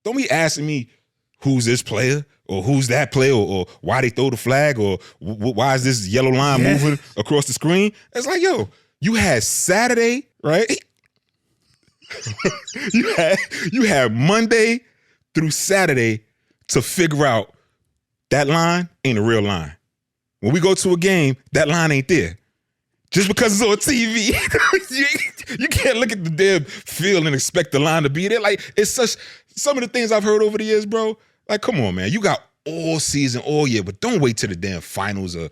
don't be asking me who's this player or who's that player or why they throw the flag or why is this yellow line moving across the screen. It's like, yo, you had Saturday, right? you had Monday through Saturday to figure out that line ain't a real line. When we go to a game, that line ain't there. Just because it's on TV, you can't look at the damn field and expect the line to be there. Like, it's some of the things I've heard over the years, bro. Like, come on, man. You got all season, all year, but don't wait till the damn finals or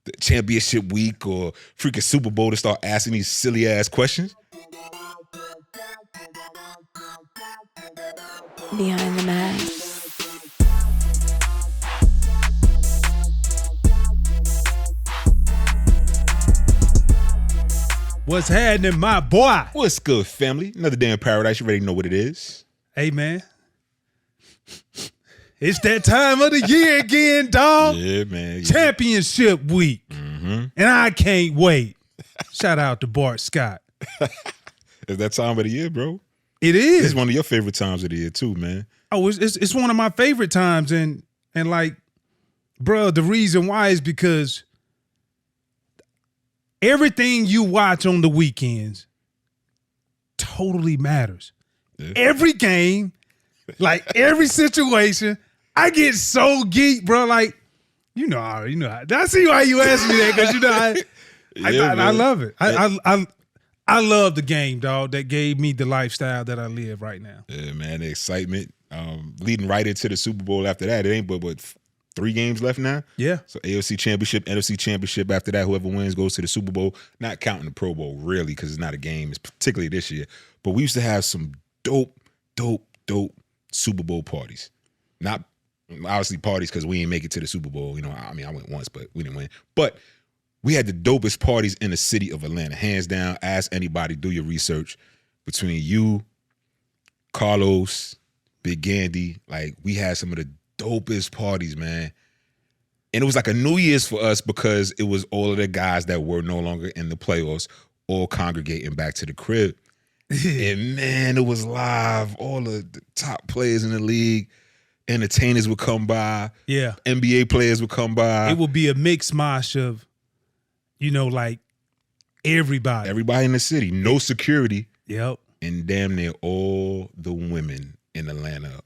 the championship week or freaking Super Bowl to start asking these silly ass questions. Behind the mask. What's happening, my boy? What's good, family? Another day in paradise. You already know what it is. Hey, man. It's that time of the year again, dog. Yeah, man. Yeah. Championship week. Mm-hmm. And I can't wait. Shout out to Bart Scott. It's that time of the year, bro. It is. It's one of your favorite times of the year, too, man. Oh, it's one of my favorite times. And like, bro, the reason why is because everything you watch on the weekends totally matters. Yeah. Every game, like every situation, I get so geeked, bro. Like, you know. I see why you asked me that because I love it. I love the game, dog. That gave me the lifestyle that I live right now. Yeah, man. The excitement, leading right into the Super Bowl after that. It ain't but 3 games left now? Yeah. So AFC Championship, NFC Championship. After that, whoever wins goes to the Super Bowl. Not counting the Pro Bowl, really, because it's not a game. It's particularly this year. But we used to have some dope Super Bowl parties. Not, obviously, parties because we didn't make it to the Super Bowl. You know, I mean, I went once, but we didn't win. But we had the dopest parties in the city of Atlanta. Hands down, ask anybody, do your research. Between you, Carlos, Big Gandy, like, we had some of the dopest parties, man. And it was like a New Year's for us because it was all of the guys that were no longer in the playoffs all congregating back to the crib. And man, it was live. All of the top players in the league, entertainers would come by. Yeah. NBA players would come by. It would be a mixed mosh of, like everybody. Everybody in the city. No security. Yep. And damn near all the women in Atlanta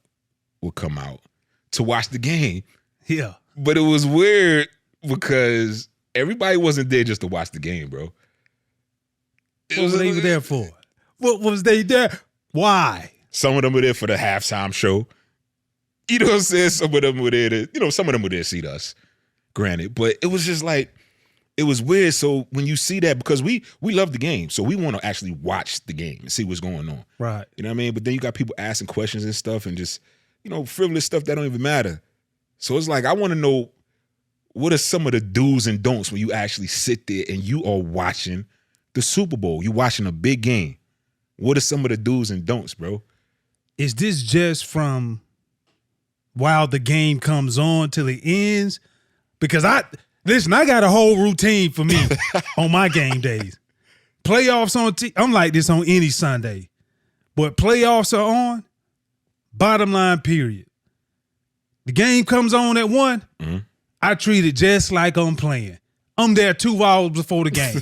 would come out to watch the game. Yeah. But it was weird because everybody wasn't there just to watch the game, bro. What was they there for? What was they there? Why? Some of them were there for the halftime show. You know what I'm saying? Some of them were there to, some of them were there to see us, granted. But it was just like, it was weird. So when you see that, because we love the game, so we want to actually watch the game and see what's going on. Right. You know what I mean? But then you got people asking questions and stuff and just, frivolous stuff that don't even matter. So it's like, I want to know, what are some of the do's and don'ts when you actually sit there and you are watching the Super Bowl? You watching a big game. What are some of the do's and don'ts, bro? Is this just from while the game comes on till it ends? Because I got a whole routine for me on my game days. Playoffs on I'm like this on any Sunday. But playoffs are on, bottom line, period. The game comes on at 1, I treat it just like I'm playing. I'm there 2 hours before the game.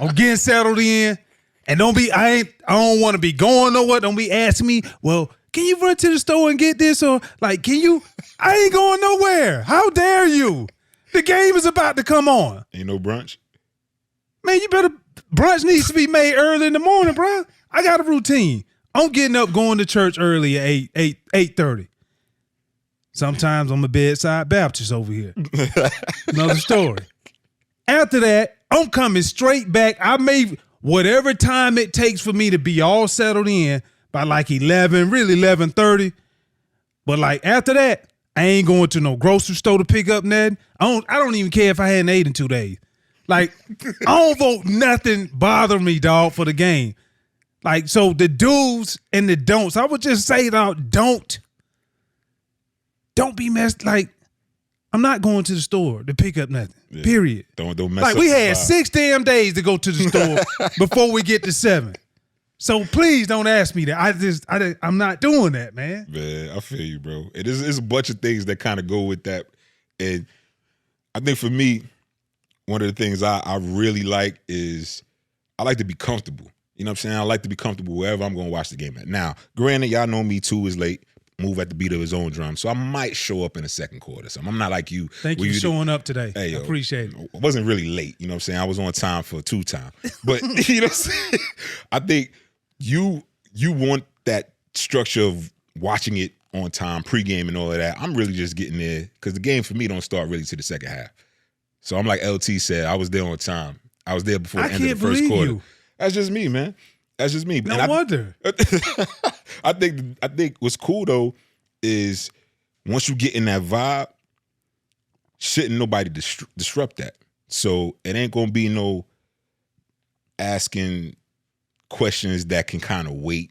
I'm getting settled in. And I don't want to be going nowhere. Don't be asking me, well, can you run to the store and get this? Or like, I ain't going nowhere. How dare you? The game is about to come on. Ain't no brunch? Man, brunch needs to be made early in the morning, bro. I got a routine. I'm getting up, going to church early at 8:30. Sometimes I'm a bedside Baptist over here. Another story. After that, I'm coming straight back. I may, whatever time it takes for me to be all settled in by like 11, really 11:30. But like after that, I ain't going to no grocery store to pick up nothing. I don't even care if I hadn't ate in 2 days. Like, I don't vote nothing bother me, dog, for the game. Like, so the do's and the don'ts, I would just say, dog, don't be messed. Like, I'm not going to the store to pick up nothing. Yeah. Period. Don't mess like, up. We had 6 damn days to go to the store before we get to 7. So please don't ask me that. I'm not doing that, man. Man, I feel you, bro. It's a bunch of things that kind of go with that. And I think for me, one of the things I really like is I like to be comfortable. You know what I'm saying? I like to be comfortable wherever I'm going to watch the game at. Now, granted, y'all know me, 2 is late, move at the beat of his own drum. So I might show up in the second quarter. So I'm not like you. Thank you for showing up today. Hey, I appreciate it. I wasn't really late. You know what I'm saying? I was on time for 2 time. But, you know what I'm saying? I think you want that structure of watching it on time, pregame and all of that. I'm really just getting there because the game for me don't start really to the second half. So I'm like LT said, I was there on time. I was there before the end of the first quarter. That's just me, man. That's just me. No wonder. I think what's cool though is once you get in that vibe, shouldn't nobody disrupt that. So it ain't gonna be no asking questions that can kind of wait.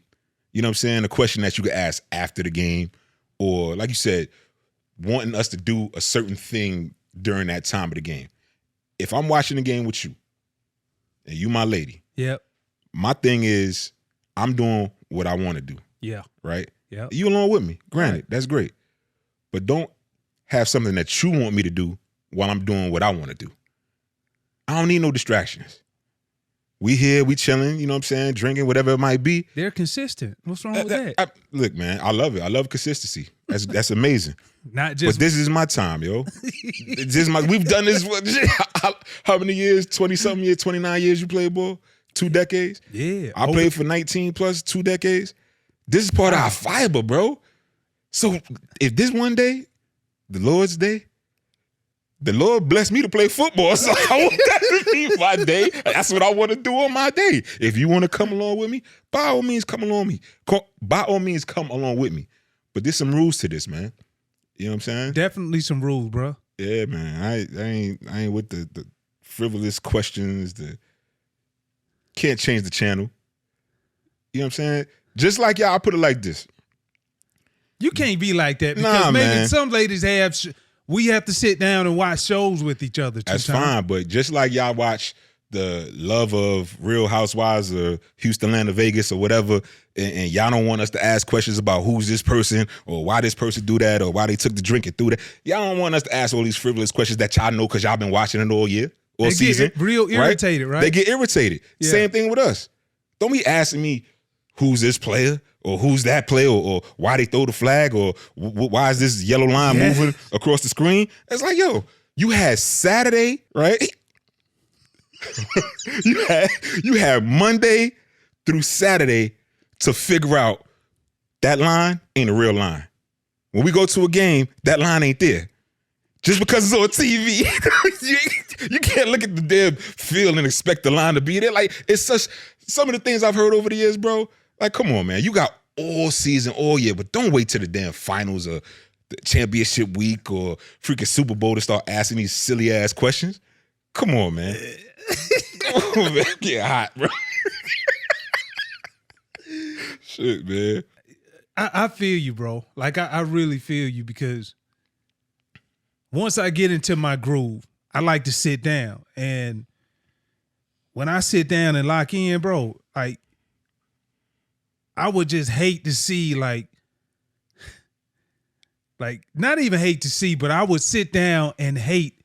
You know what I'm saying? A question that you could ask after the game, or like you said, wanting us to do a certain thing during that time of the game. If I'm watching the game with you, and you my lady, yep. My thing is I'm doing what I want to do. Yeah. Right? Yeah. You along with me. Granted, that's great. But don't have something that you want me to do while I'm doing what I want to do. I don't need no distractions. We here, we chilling, you know what I'm saying, drinking, whatever it might be. They're consistent. What's wrong with that? Look, man, I love it. I love consistency. That's amazing. Not just. But this is my time, yo. We've done this. How many years? 20-something years, 29 years you played ball? 2 decades? Yeah. I played for 19 plus 2 decades. This is part of our fiber, bro. So if this one day, the Lord's day, the Lord blessed me to play football, so I want that to be my day. That's what I want to do on my day. If you want to come along with me, by all means, come along with me. By all means, come along with me. But there's some rules to this, man. You know what I'm saying? Definitely some rules, bro. Yeah, man. I ain't with the frivolous questions. Can't change the channel. You know what I'm saying? Just like y'all, I put it like this. You can't be like that because maybe man. Some ladies have. We have to sit down and watch shows with each other. That's fine, but just like y'all watch the love of Real Housewives or Houston, Atlanta, Vegas or whatever, and y'all don't want us to ask questions about who's this person or why this person do that or why they took the drink and threw that. Y'all don't want us to ask all these frivolous questions that y'all know because y'all been watching it all year or season. Get real irritated, right? They get irritated. Yeah. Same thing with us. Don't be asking me who's this player or who's that player or why they throw the flag or why is this yellow line moving across the screen. It's like, yo, you had Saturday, right? you had Monday through Saturday to figure out that line ain't a real line. When we go to a game, that line ain't there. Just because it's on TV, you can't look at the damn field and expect the line to be there. Like, it's such, some of the things I've heard over the years, bro, like, come on, man. You got all season, all year, but don't wait till the damn finals or the championship week or freaking Super Bowl to start asking these silly-ass questions. Come on, man. Come on, man. Get hot, bro. Shit, man. I feel you, bro. Like, I really feel you because once I get into my groove, I like to sit down. And when I sit down and lock in, bro, like, I would just hate to see, like, not even hate to see, but I would sit down and hate,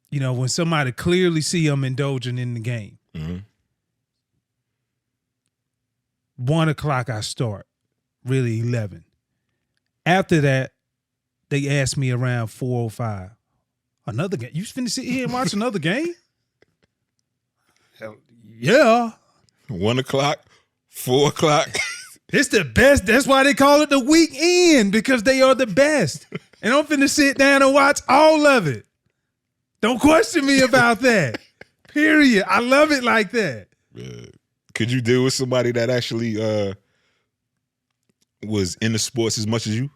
you know, when somebody clearly see I'm indulging in the game. Mm-hmm. 1 o'clock I start, really 11. After that, they asked me around 4:05. Another game? You finna sit here and watch another game? Hell, yeah. 1 o'clock, 4 o'clock. It's the best. That's why they call it the weekend, because they are the best. And I'm finna sit down and watch all of it. Don't question me about that. Period. I love it like that. Could you deal with somebody that actually was in the sports as much as you?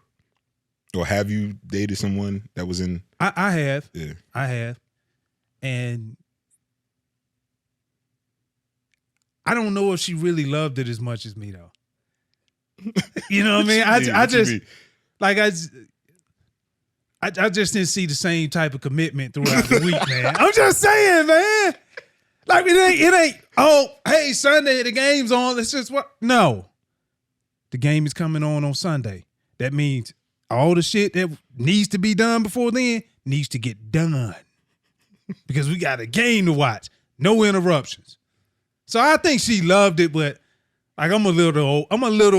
Or have you dated someone that was in? I have. Yeah. I have. And I don't know if she really loved it as much as me, though. You know what I mean? I just, like, I just didn't see the same type of commitment throughout the week, man. I'm just saying, man. Like it ain't. Oh, hey, Sunday the game's on. Let's just what? No, the game is coming on Sunday. That means all the shit that needs to be done before then needs to get done because we got a game to watch. No interruptions. So I think she loved it, but like I'm a little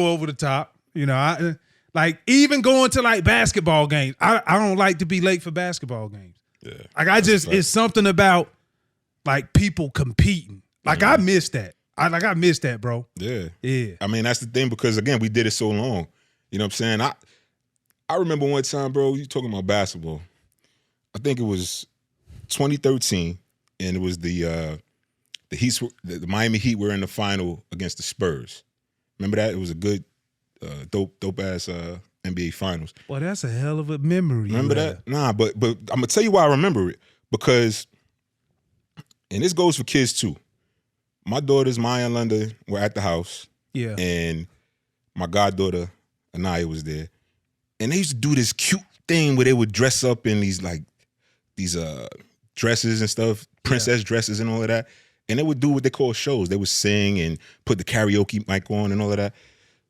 over the top. You know, I like even going to like basketball games. I don't like to be late for basketball games. Yeah. Like it's something about like people competing. Like I miss that. I miss that, bro. Yeah. Yeah. I mean, that's the thing because again, we did it so long. You know what I'm saying? I remember one time, bro, you talking about basketball. I think it was 2013, and it was the Miami Heat were in the final against the Spurs. Remember that? It was a good, dope ass NBA Finals. Well, that's a hell of a memory. Remember that? Nah, but I'm gonna tell you why I remember it because, and this goes for kids too. My daughters, Maya and London, were at the house. Yeah. And my goddaughter, Anaya, was there. And they used to do this cute thing where they would dress up in these dresses and stuff, princess dresses and all of that. And they would do what they call shows. They would sing and put the karaoke mic on and all of that.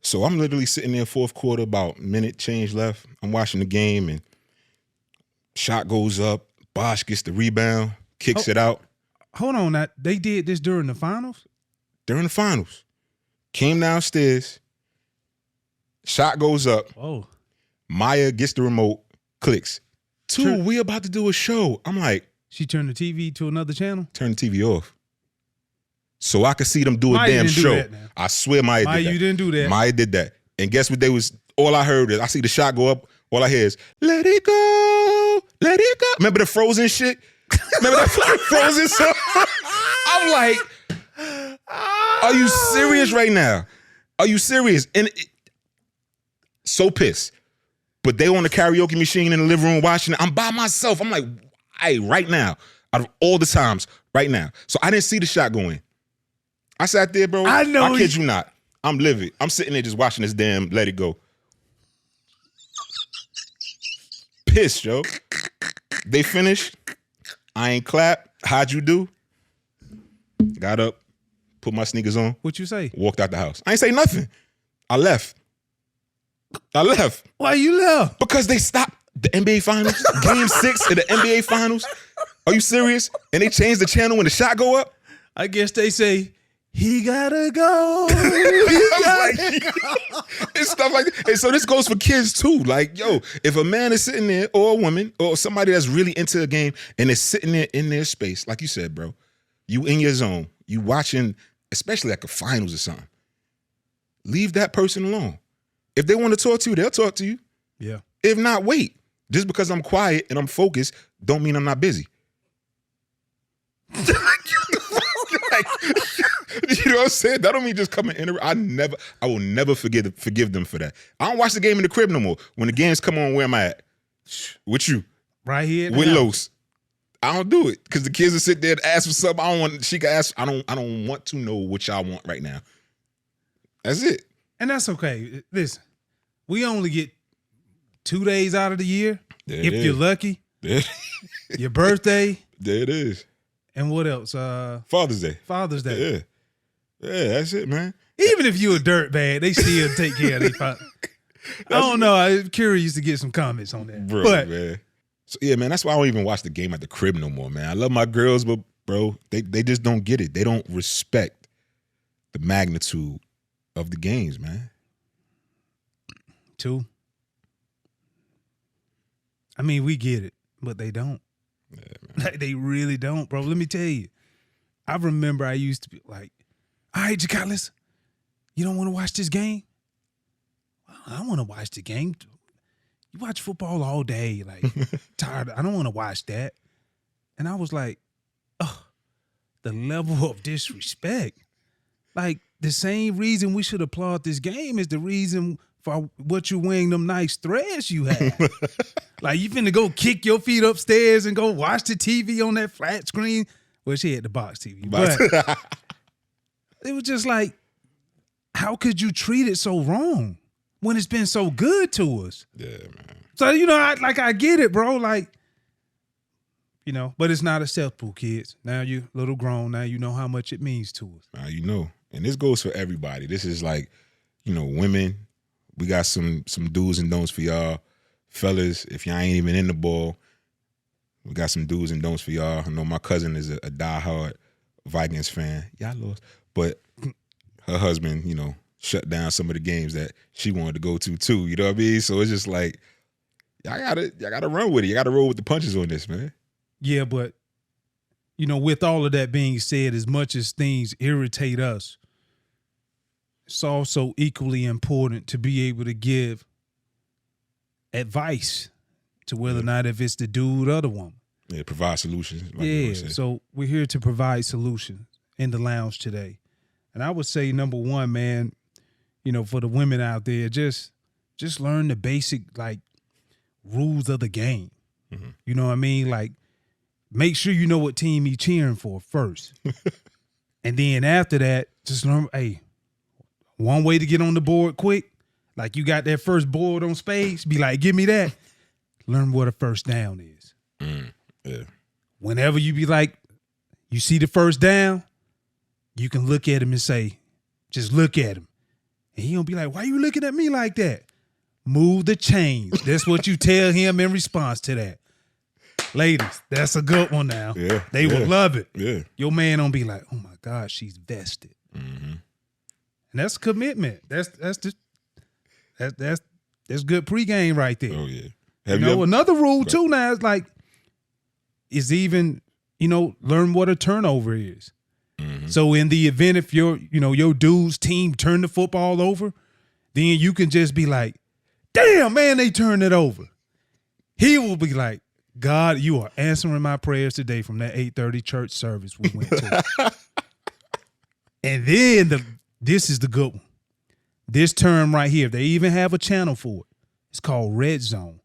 So I'm literally sitting there fourth quarter, about minute change left. I'm watching the game and shot goes up. Bosh gets the rebound, kicks it out. Hold on, they did this during the finals? During the finals. Came downstairs. Shot goes up. Oh. Maya gets the remote, clicks. We about to do a show. I'm like. She turned the TV to another channel? Turn the TV off. So I could see them do a damn show. I swear Maya did that. You didn't do that. Maya did that. And guess what all I heard is, I see the shot go up, all I hear is, let it go, let it go. Remember the Frozen shit? Remember that Frozen song? I'm like, are you serious right now? Are you serious? And so pissed. But they on the karaoke machine in the living room watching it. I'm by myself. I'm like, hey, right now, out of all the times, right now. So I didn't see the shot go in. I sat there, bro. I kid you not. I'm livid. I'm sitting there just watching this damn Let It Go. Pissed, yo. They finished. I ain't clap. How'd you do? Got up, put my sneakers on. What you say? Walked out the house. I ain't say nothing. I left. Why you left? Because they stopped the NBA Finals. Game 6 of the NBA Finals. Are you serious? And they changed the channel when the shot go up? I guess they say, he gotta go. It's stuff like that. And so this goes for kids too. Like, yo, if a man is sitting there, or a woman, or somebody that's really into a game, and is sitting there in their space, like you said, bro, you in your zone, you watching, especially like a finals or something, leave that person alone. If they want to talk to you, they'll talk to you. Yeah. If not, wait. Just because I'm quiet and I'm focused, don't mean I'm not busy. You know what I'm saying? That don't mean just come and interrupt. I will never forgive them for that. I don't watch the game in the crib no more. When the games come on, where am I at? With you. Right here. With Los. I don't do it. Because the kids will sit there and ask for something. She can ask. I don't want to know what y'all want right now. That's it. And that's okay. Listen, we only get 2 days out of the year. If you're lucky. Your birthday. There it is. And what else? Father's Day. Father's Day. Yeah, that's it, man. Even if you a dirtbag, they still take care of their father. I don't know. I'm curious to get some comments on that. Bro, man. So, yeah, man, that's why I don't even watch the game at the crib no more, man. I love my girls, but, bro, they just don't get it. They don't respect the magnitude of the games, man. Two. I mean, we get it, but they don't. Yeah, like, they really don't, bro. Let me tell you. I remember I used to be like, all right, Jacqueline, you don't want to watch this game? Well, I want to watch the game. You watch football all day, like, tired. I don't want to watch that. And I was like, oh, the level of disrespect. Like, the same reason we should applaud this game is the reason for what you wearing them nice threads you have. Like, you finna go kick your feet upstairs and go watch the TV on that flat screen. Well, she had the box TV. But it was just like, how could you treat it so wrong when it's been so good to us? Yeah, man. So, you know, I get it, bro. Like, But it's not acceptable, kids. Now you're a little grown. Now you know how much it means to us. Now you know. And this goes for everybody. This is like, women, we got some do's and don'ts for y'all. Fellas, if y'all ain't even in the ball, we got some do's and don'ts for y'all. I know my cousin is a diehard Vikings fan. Y'all lost. But her husband, shut down some of the games that she wanted to go to too. You know what I mean? So it's just like, y'all gotta run with it. You gotta roll with the punches on this, man. Yeah, but with all of that being said, as much as things irritate us, it's also equally important to be able to give advice to whether or not if it's the dude or the woman. Yeah, provide solutions. Like so we're here to provide solutions in the lounge today. And I would say, number one, man, for the women out there, just learn the basic, rules of the game. Mm-hmm. You know what I mean? Like, make sure you know what team you're cheering for first. And then after that, just learn, one way to get on the board quick, like you got that first board on spades, be like, give me that. Learn what a first down is. Yeah. Whenever you be like, you see the first down, you can look at him and say, just look at him. And he gonna be like, why you looking at me like that? Move the chains. That's what you tell him in response to that. Ladies, that's a good one now. Yeah. They will love it. Yeah. Your man don't be like, oh my God, she's vested. Mm-hmm. And that's commitment. That's good pregame right there. Oh yeah. Another rule too now is even, learn what a turnover is. Mm-hmm. So in the event if your dude's team turn the football over, then you can just be like, damn, man, they turned it over. He will be like, God, you are answering my prayers today from that 8:30 church service we went to. And then this is the good one. This term right here, they even have a channel for it. It's called red zone.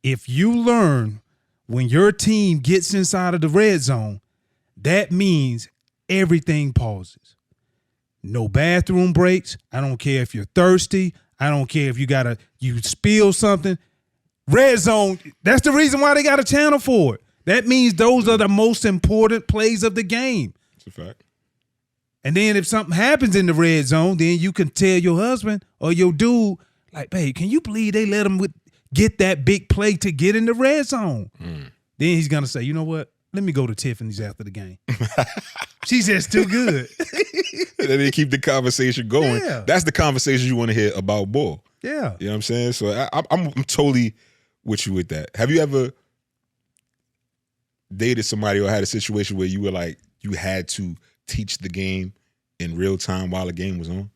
If you learn when your team gets inside of the red zone, that means everything pauses. No bathroom breaks. I don't care if you're thirsty. I don't care if you spill something. Red zone, that's the reason why they got a channel for it. That means those are the most important plays of the game. It's a fact. And then if something happens in the red zone, then you can tell your husband or your dude, like, babe, can you believe they let him get that big play to get in the red zone? Then he's going to say, you know what? Let me go to Tiffany's after the game. She's just too good. And then they keep the conversation going. Yeah. That's the conversation you want to hear about ball. Yeah. You know what I'm saying? So I'm totally with you with that. Have you ever dated somebody or had a situation where you were like, you had to teach the game in real time while the game was on?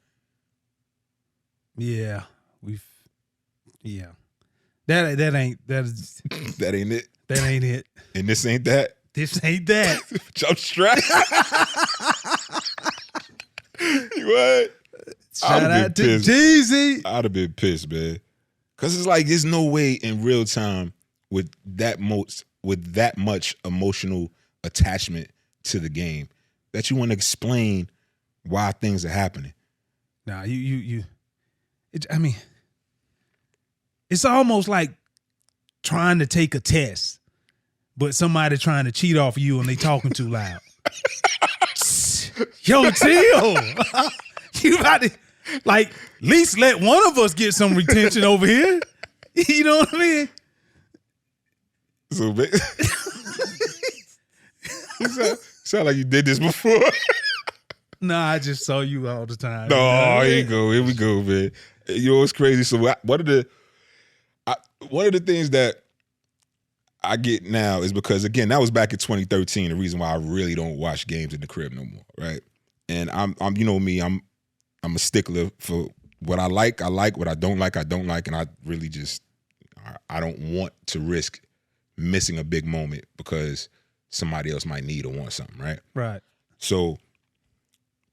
Yeah. That ain't That ain't it. That ain't it. And this ain't that. This ain't that. Jump strap. What? Shout out to Jeezy. I'd have been pissed, man. Cause it's like there's no way in real time with that much emotional attachment to the game that you want to explain why things are happening. Nah, it's almost like trying to take a test, but somebody trying to cheat off you and they talking too loud. Yo, chill. You about to, at least let one of us get some retention over here. You know what I mean? So, you sound like you did this before. Nah, I just saw you all the time. No, here you go. Here we go, man. You know what's crazy? So one of the things that I get now is because, again, that was back in 2013. The reason why I really don't watch games in the crib no more, right? And I'm you know me, I'm a stickler for what I like, what I don't like, and I really just I don't want to risk missing a big moment because somebody else might need or want something, right? Right. So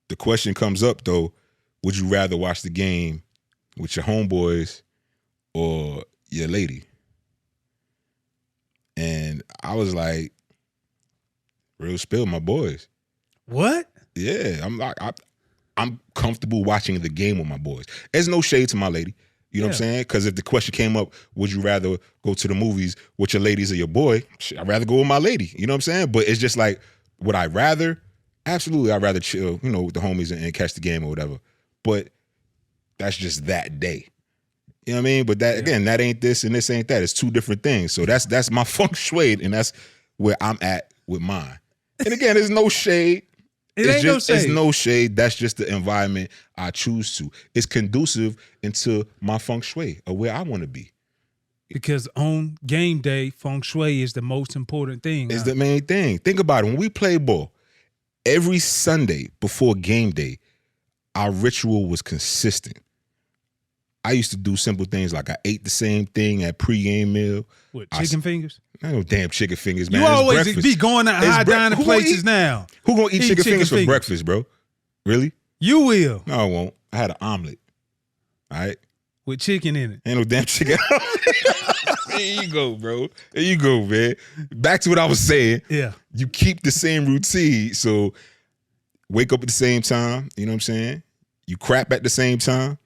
the question comes up though, would you rather watch the game with your homeboys or your lady? And I was like, real spill, my boys. What? Yeah, I'm comfortable watching the game with my boys. There's no shade to my lady. You know what I'm saying? Because if the question came up, would you rather go to the movies with your ladies or your boy? Shit, I'd rather go with my lady. You know what I'm saying? But it's just like, would I rather? Absolutely, I'd rather chill, you know, with the homies and catch the game or whatever. But that's just that day. You know what I mean? But that again, that ain't this and this ain't that. It's two different things. So that's my feng shui, and that's where I'm at with mine. And again, there's no shade. It's no shade. That's just the environment I choose to. It's conducive into my feng shui of where I want to be. Because on game day, feng shui is the most important thing. It's the main thing. Think about it. When we play ball, every Sunday before game day, our ritual was consistent. I used to do simple things like I ate the same thing at pregame meal. What, chicken fingers? No damn chicken fingers, man. You always be going to high dining places now. Who gonna eat chicken fingers for breakfast, bro? Really? You will. No, I won't. I had an omelet. All right? With chicken in it. Ain't no damn chicken. There you go, bro. There you go, man. Back to what I was saying. Yeah. You keep the same routine. So wake up at the same time. You know what I'm saying? You crap at the same time.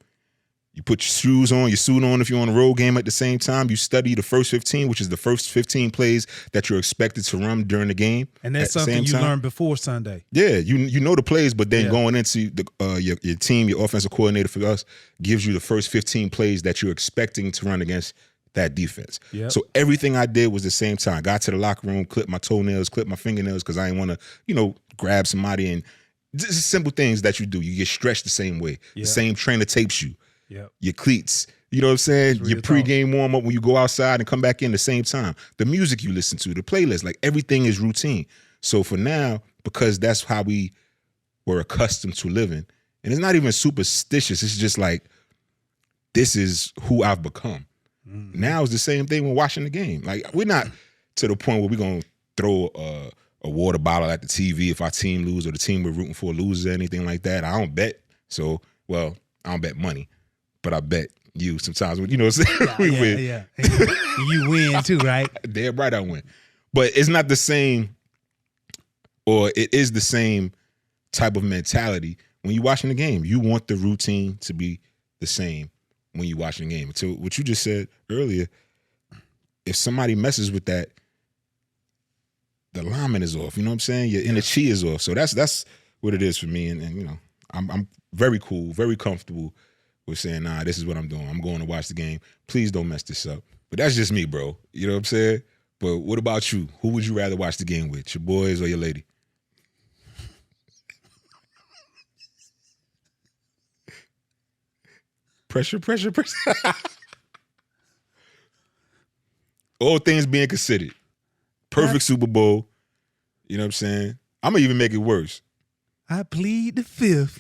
You put your shoes on, your suit on if you're on a road game at the same time. You study the first 15, which is the first 15 plays that you're expected to run during the game. And that's something you learned before Sunday. Yeah, you know the plays, but then going into the your team, your offensive coordinator for us gives you the first 15 plays that you're expecting to run against that defense. Yep. So everything I did was the same time. Got to the locker room, clipped my toenails, clipped my fingernails because I didn't want to, grab somebody and just simple things that you do. You get stretched the same way. Yep. The same trainer tapes you. Yep. Your cleats, you know what I'm saying? Your pregame warm up when you go outside and come back in the same time. The music you listen to, the playlist, like everything is routine. So for now, because that's how we were accustomed to living, and it's not even superstitious, it's just like, this is who I've become. Mm-hmm. Now it's the same thing when watching the game. Like, we're not to the point where we're going to throw a water bottle at the TV if our team loses or the team we're rooting for loses or anything like that. I don't bet. So, I don't bet money. But I bet you sometimes, you know what I'm saying? We win. Yeah. You win too, right? Damn right I win. But it's not the same, or it is the same type of mentality when you're watching the game. You want the routine to be the same when you're watching the game. So what you just said earlier, if somebody messes with that, the alignment is off. You know what I'm saying? Your inner chi is off. So that's what it is for me. And I'm very cool, very comfortable with saying, nah, this is what I'm doing. I'm going to watch the game. Please don't mess this up. But that's just me, bro. You know what I'm saying? But what about you? Who would you rather watch the game with, your boys or your lady? Pressure. All things being considered. Perfect Super Bowl. You know what I'm saying? I'm going to even make it worse. I plead the fifth.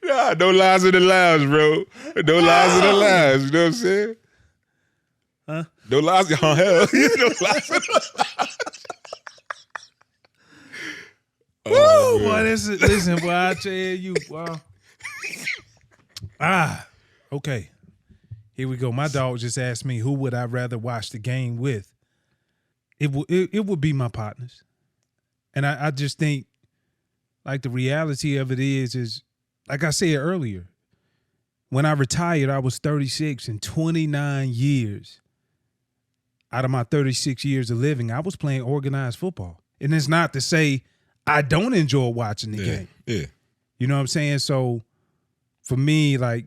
Nah, no lies in the lounge, bro. No lies in the lounge. You know what I'm saying? Huh? No lies. Oh, hell. No lies in the lounge. Woo! Boy, listen, boy, I tell you, wow. Okay. Here we go. My dog just asked me, who would I rather watch the game with? It would be my partners. And I just think, like, the reality of it is like I said earlier, when I retired, I was 36, and 29 years out of my 36 years of living, I was playing organized football. And it's not to say I don't enjoy watching the game. Yeah. You know what I'm saying? So for me, like,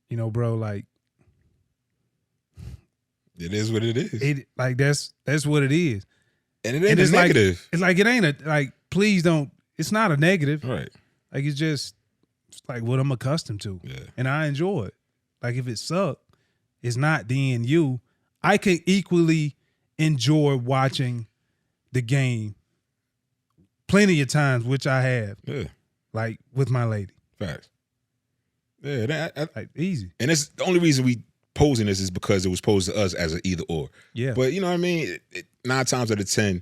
bro, like, it is what it is. That's what it is. And it ain't a negative. It ain't please don't, it's not a negative. Right. Like, it's like what I'm accustomed to. Yeah. And I enjoy it. Like, if it sucked, it's not then you. I can equally enjoy watching the game plenty of times, which I have. Yeah. Like, with my lady. Facts. Yeah. Like, easy. And it's the only reason we posing this is because it was posed to us as an either or. Yeah. But you know what I mean? 9 times out of 10,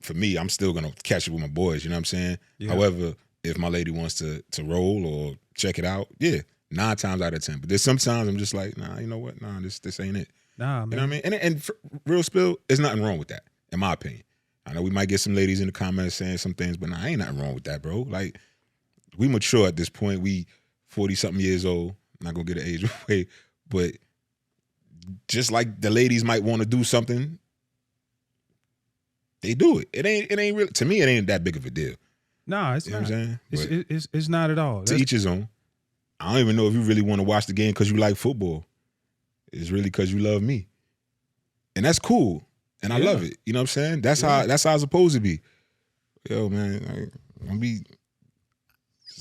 for me, I'm still going to catch it with my boys. You know what I'm saying? Yeah. However, if my lady wants to roll or check it out, 9 times out of 10. But there's sometimes I'm just like, nah, you know what? Nah, this ain't it. Nah, man. You know what I mean? And for real spill, there's nothing wrong with that, in my opinion. I know we might get some ladies in the comments saying some things, but nah, ain't nothing wrong with that, bro. Like, we mature at this point. We 40-something years old. I'm not going to get an age away. But just like the ladies might want to do something, they do it. It ain't really, to me, it ain't that big of a deal. No, it's You not. know what I'm saying? It's not at all. To each his own. I don't even know if you really want to watch the game because you like football. It's really because you love me. And that's cool. And I love it. You know what I'm saying? That's how it's supposed to be. Yo, man,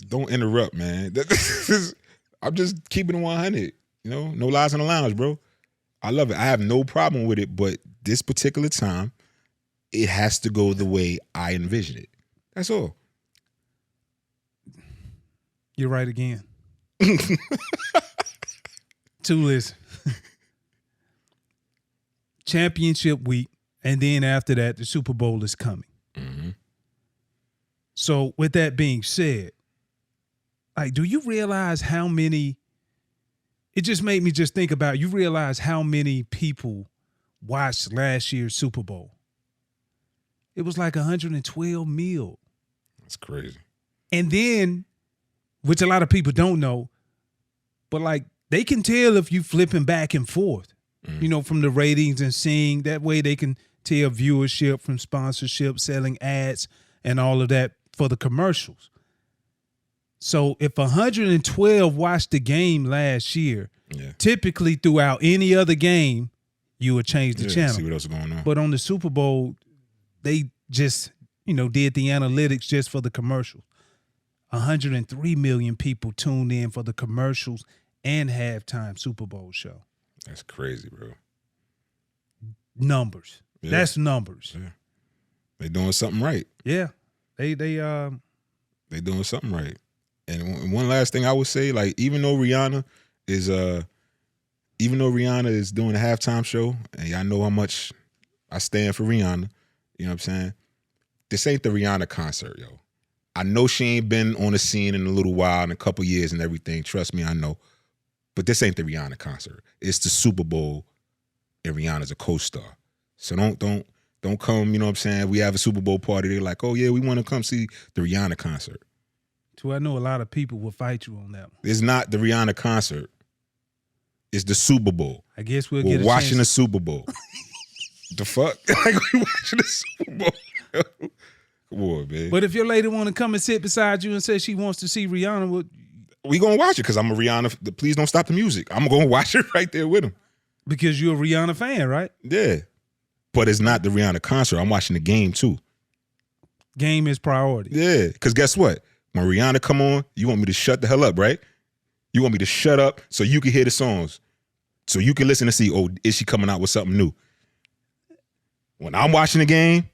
don't interrupt, man. I'm just keeping it 100. You know, no lies in the lounge, bro. I love it. I have no problem with it, but this particular time, it has to go the way I envision it. That's all. You're right again. Listen. Championship week, and then after that, the Super Bowl is coming. Mm-hmm. So with that being said, like, do you realize how many, it just made me just think about, you realize how many people watched last year's Super Bowl? It was like 112 mil. That's crazy. And then, which a lot of people don't know, but like, they can tell if you flipping back and forth. You know, from the ratings and seeing that way they can tell viewership from sponsorship, selling ads, and all of that for the commercials. So if 112 watched the game last year, typically throughout any other game, you would change the channel. See what else is going on. But on the Super Bowl, they just, did the analytics just for the commercials. 103 million people tuned in for the commercials and halftime Super Bowl show. That's crazy, bro. Numbers. Yeah. That's numbers. Yeah. They doing something right. Yeah. They doing something right. And one last thing I would say, like, even though Rihanna is doing a halftime show, and y'all know how much I stand for Rihanna, you know what I'm saying? This ain't the Rihanna concert, yo. I know she ain't been on the scene in a little while, in a couple years and everything. Trust me, I know. But this ain't the Rihanna concert. It's the Super Bowl, and Rihanna's a co-star. So don't come, you know what I'm saying? We have a Super Bowl party. They're like, oh, yeah, we want to come see the Rihanna concert. So I know a lot of people will fight you on that one. It's not the Rihanna concert. It's the Super Bowl. I guess we're watching the Super Bowl. The fuck? Like, we watching the Super Bowl. Come on, man. But if your lady want to come and sit beside you and say she wants to see Rihanna, we gonna watch it because I'm a Rihanna. Please don't stop the music. I'm gonna watch it right there with him. Because you're a Rihanna fan, right? Yeah. But it's not the Rihanna concert. I'm watching the game too. Game is priority. Yeah. Because guess what? When Rihanna come on, you want me to shut the hell up, right? You want me to shut up so you can hear the songs. So you can listen and see, oh, is she coming out with something new? When I'm watching the game,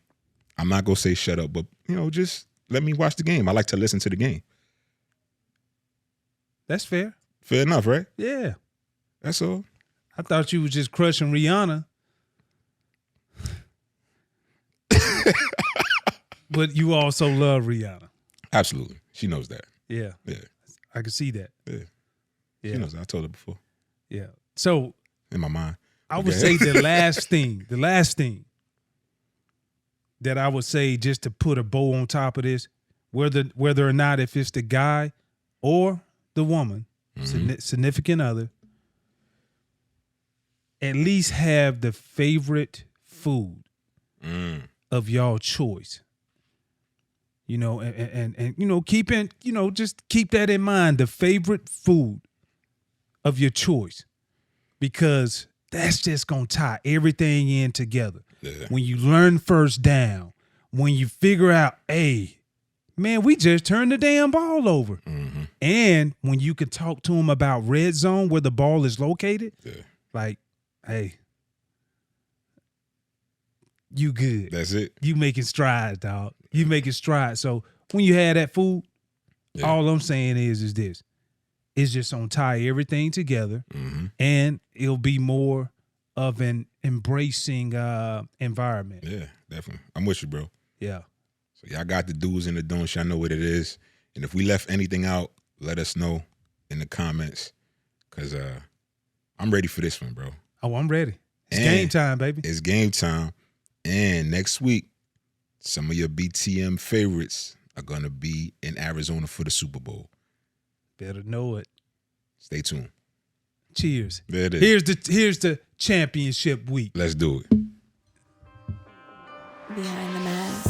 I'm not gonna say shut up, but just let me watch the game. I like to listen to the game. That's fair. Fair enough, right? Yeah. That's all. I thought you was just crushing Rihanna. But you also love Rihanna. Absolutely. She knows that. Yeah. Yeah. I can see that. Yeah. She knows that. I told her before. Yeah. So in my mind. I would say the last thing that I would say, just to put a bow on top of this, whether or not if it's the guy or the woman, significant other, at least have the favorite food of y'all choice. And just keep that in mind, the favorite food of your choice, because that's just going to tie everything in together. Yeah. When you learn first down, when you figure out, hey, man, we just turned the damn ball over. Mm-hmm. And when you can talk to them about red zone, where the ball is located, like, hey, you good. That's it. You making strides, dog. You making strides. So when you have that food, all I'm saying is this. It's just going to tie everything together, and it'll be more of an embracing environment. Yeah, definitely. I'm with you, bro. Yeah. So y'all got the do's and the don'ts. Y'all know what it is. And if we left anything out, let us know in the comments, because I'm ready for this one, bro. Oh, I'm ready. It's game time, baby. It's game time. And next week, Some of your BTM favorites are going to be in Arizona for the Super Bowl. Better know it. Stay tuned. Cheers. There it is. Here's the championship week. Let's do it. Behind the mask.